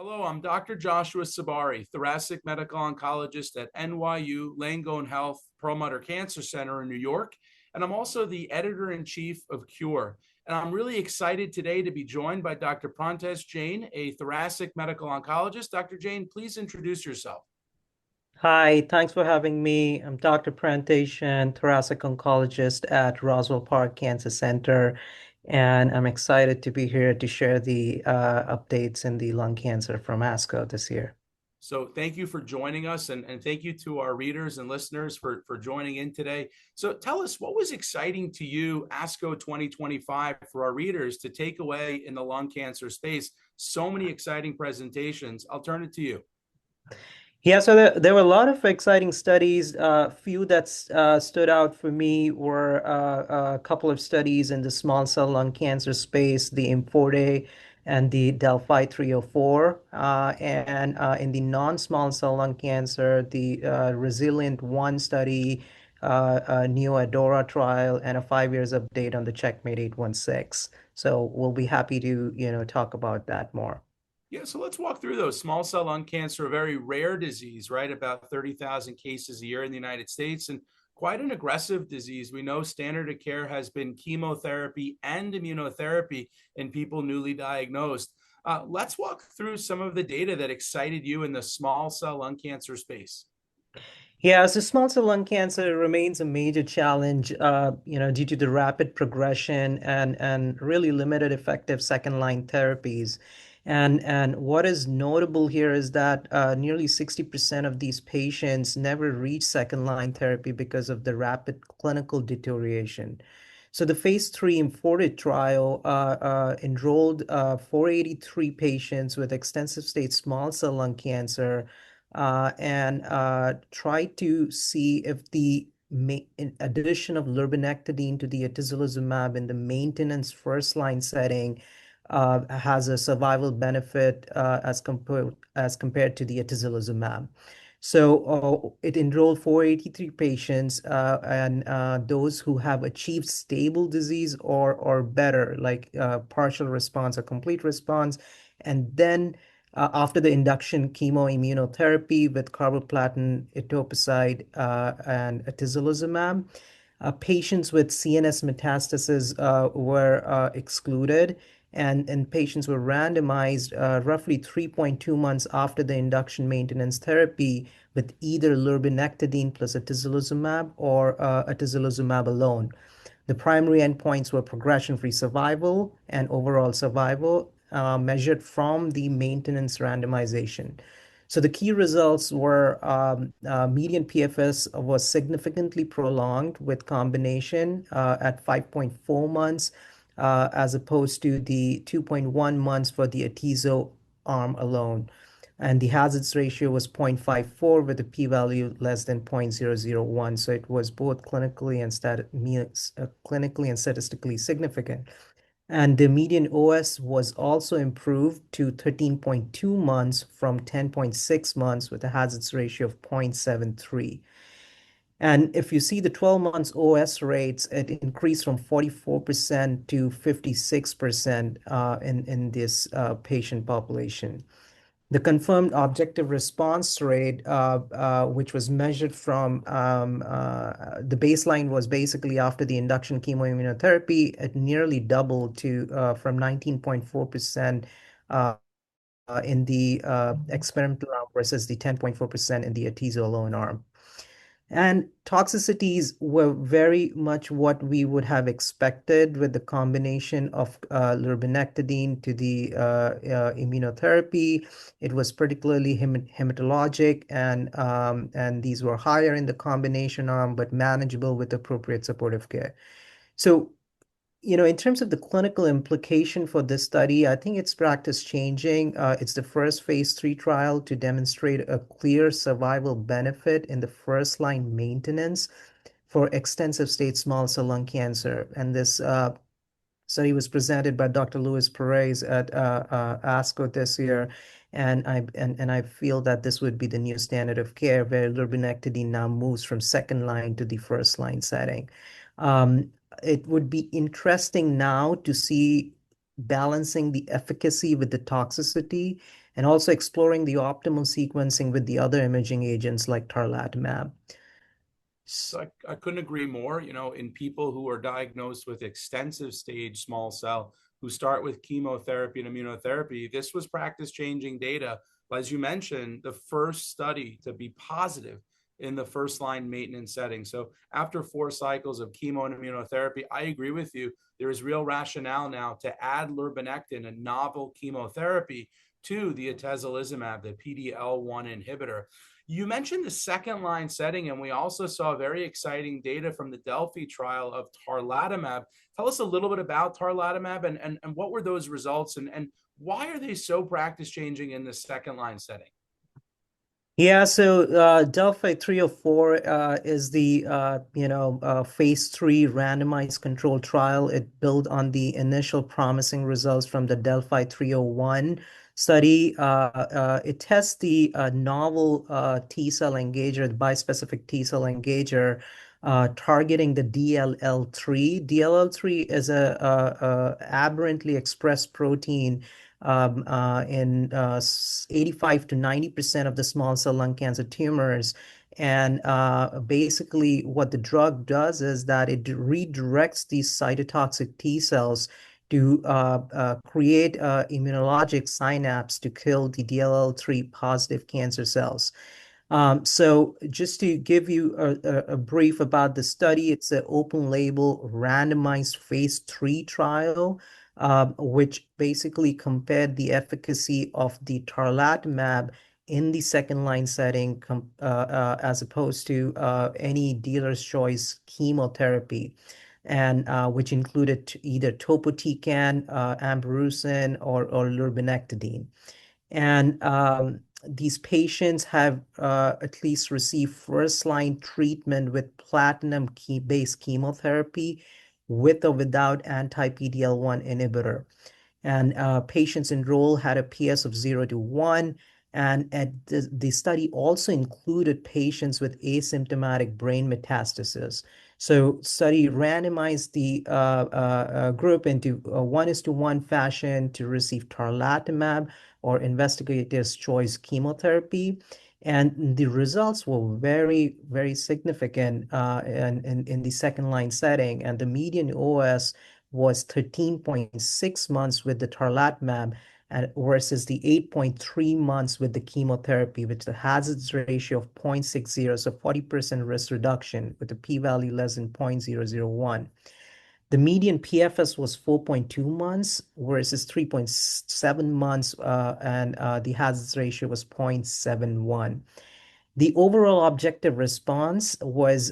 Hello, I'm Dr. Joshua Sabari, thoracic medical oncologist at NYU Langone Health Perlmutter Cancer Center in New York, and I'm also the editor-in-chief of Cure. And I'm really excited today to be joined by Dr. Prantesh Jain, a thoracic medical oncologist. Dr. Jain, please introduce yourself. Hi, thanks for having me. I'm Dr. Prantesh Jain, thoracic oncologist at Roswell Park Cancer Center, and I'm excited to be here to share the updates in the lung cancer from ASCO this year. So thank you for joining us, and thank you to our readers and listeners for joining in today. So tell us, what was exciting to you, ASCO 2025, for our readers to take away in the lung cancer space? So many exciting presentations. I'll turn it to you. Yeah, so there were a lot of exciting studies. Few that stood out for me were a couple of studies in the small cell lung cancer space, the IMforte and the Delphi 304. And in the non-small cell lung cancer, the Resilient 1 study, Neo-ADORA trial, and a 5 years update on the Checkmate 816. So we'll be happy to, talk about that more. Yeah, so let's walk through those. Small cell lung cancer, a very rare disease, right? About 30,000 cases a year in the United States, and quite an aggressive disease. We know standard of care has been chemotherapy and immunotherapy in people newly diagnosed. Let's walk through some of the data that excited you in the small cell lung cancer space. Yeah, so small cell lung cancer remains a major challenge, due to the rapid progression and really limited effective second line therapies. And what is notable here is that nearly 60% of these patients never reach second line therapy because of the rapid clinical deterioration. So the phase 3 IMforte trial enrolled 483 patients with extensive stage small cell lung cancer and try to see if the addition of lurbinectedin to the atezolizumab in the maintenance first line setting has a survival benefit as compared to the atezolizumab. So it enrolled 483 patients, and those who have achieved stable disease or better, like partial response or complete response, and then after the induction chemoimmunotherapy with carboplatin, etoposide, and atezolizumab. Patients with CNS metastasis were excluded, and patients were randomized roughly 3.2 months after the induction maintenance therapy with either lurbinectedin plus atezolizumab or atezolizumab alone. The primary endpoints were progression-free survival and overall survival measured from the maintenance randomization. So the key results were median PFS was significantly prolonged with combination at 5.4 months as opposed to the 2.1 months for the atezo arm alone. And the hazards ratio was 0.54 with a p-value less than 0.001. So it was both clinically and statistically significant. And the median OS was also improved to 13.2 months from 10.6 months with a hazards ratio of 0.73. And if you see the 12 months OS rates, it increased from 44% to 56% in this patient population. The confirmed objective response rate, which was measured from the baseline, was basically after the induction chemoimmunotherapy, it nearly doubled to from 19.4% in the experimental arm versus the 10.4% in the atezo alone arm. And toxicities were very much what we would have expected with the combination of lurbinectedin to the immunotherapy. It was particularly hematologic, and these were higher in the combination arm, but manageable with appropriate supportive care. So in terms of the clinical implication for this study, I think it's practice changing. It's the first phase 3 trial to demonstrate a clear survival benefit in the first line maintenance for extensive stage small cell lung cancer. And this study was presented by Dr. Luis Perez at ASCO this year. And I feel that this would be the new standard of care where lurbinectedin now moves from second line to the first line setting. It would be interesting now to see balancing the efficacy with the toxicity and also exploring the optimal sequencing with the other imaging agents like tarlatamab. So I couldn't agree more. In people who are diagnosed with extensive stage small cell, who start with chemotherapy and immunotherapy, this was practice changing data. As you mentioned, the first study to be positive in the first line maintenance setting. So after 4 cycles of chemo and immunotherapy, I agree with you. There is real rationale now to add lurbinectedin, a novel chemotherapy, to the atezolizumab, the PD-L1 inhibitor. You mentioned the second line setting, and we also saw very exciting data from the Delphi trial of tarlatamab. Tell us a little bit about tarlatamab and what were those results, and why are they so practice changing in the second line setting? Yeah, so Delphi 304 is the phase 3 randomized controlled trial. It built on the initial promising results from the Delphi 301 study. It tests the novel T cell engager, the bispecific T cell engager, targeting the DLL3. DLL3 is a aberrantly expressed protein in 85 to 90% of the small cell lung cancer tumors. And basically, what the drug does is that it redirects these cytotoxic T cells to create immunologic synapse to kill the DLL3 positive cancer cells. So just to give you a brief about the study, it's an open label randomized phase 3 trial, which basically compared the efficacy of the tarlatamab in the second line setting as opposed to any dealer's choice chemotherapy, and which included either topotecan, ambrisentan, or lurbinectedin. And these patients have at least received first-line treatment with platinum-based chemotherapy with or without anti-PD-L1 inhibitor. And patients enrolled had a PS of 0 to 1. And the study also included patients with asymptomatic brain metastasis. So study randomized the group into a 1:1 fashion to receive tarlatamab or investigator's choice chemotherapy. And the results were very, very significant in the second line setting. And the median OS was 13.6 months with the tarlatamab versus the 8.3 months with the chemotherapy, with the hazard ratio of 0.60, so 40% risk reduction with a p-value less than 0.001. The median PFS was 4.2 months versus 3.7 months, and the hazard ratio was 0.71. The overall objective response was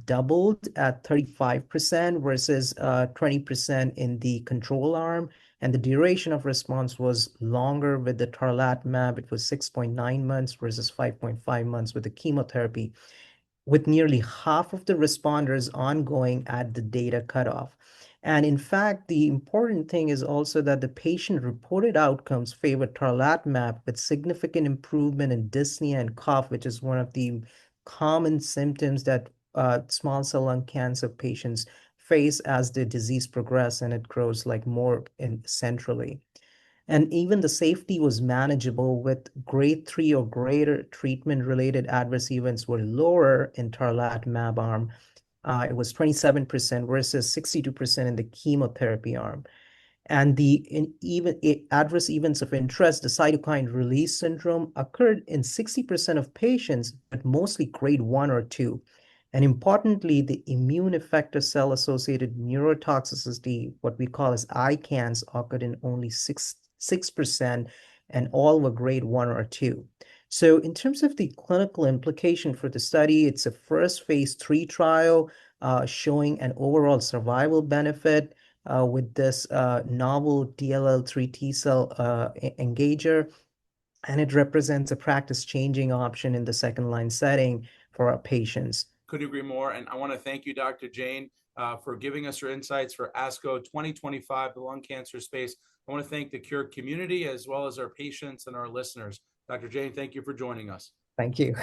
doubled at 35% versus 20% in the control arm. And the duration of response was longer with the tarlatamab. It was 6.9 months versus 5.5 months with the chemotherapy, with nearly half of the responders ongoing at the data cutoff. And in fact, the important thing is also that the patient-reported outcomes favored tarlatamab with significant improvement in dyspnea and cough, which is one of the common symptoms that small cell lung cancer patients face as the disease progresses and it grows like more centrally. And even the safety was manageable with grade 3 or greater treatment-related adverse events were lower in tarlatamab arm. It was 27% versus 62% in the chemotherapy arm. And adverse events of interest, the cytokine release syndrome, occurred in 60% of patients, but mostly grade 1 or 2. And importantly, the immune effector cell-associated neurotoxicity, what we call as ICANS, occurred in only 6%, and all were grade 1 or 2. So in terms of the clinical implication for the study, it's a first phase 3 trial showing an overall survival benefit with this novel DLL3 T cell engager, and it represents a practice-changing option in the second-line setting for our patients. Couldn't agree more. And I want to thank you, Dr. Jain, for giving us your insights for ASCO 2025, the lung cancer space. I want to thank the Cure community as well as our patients and our listeners. Dr. Jain, thank you for joining us. Thank you.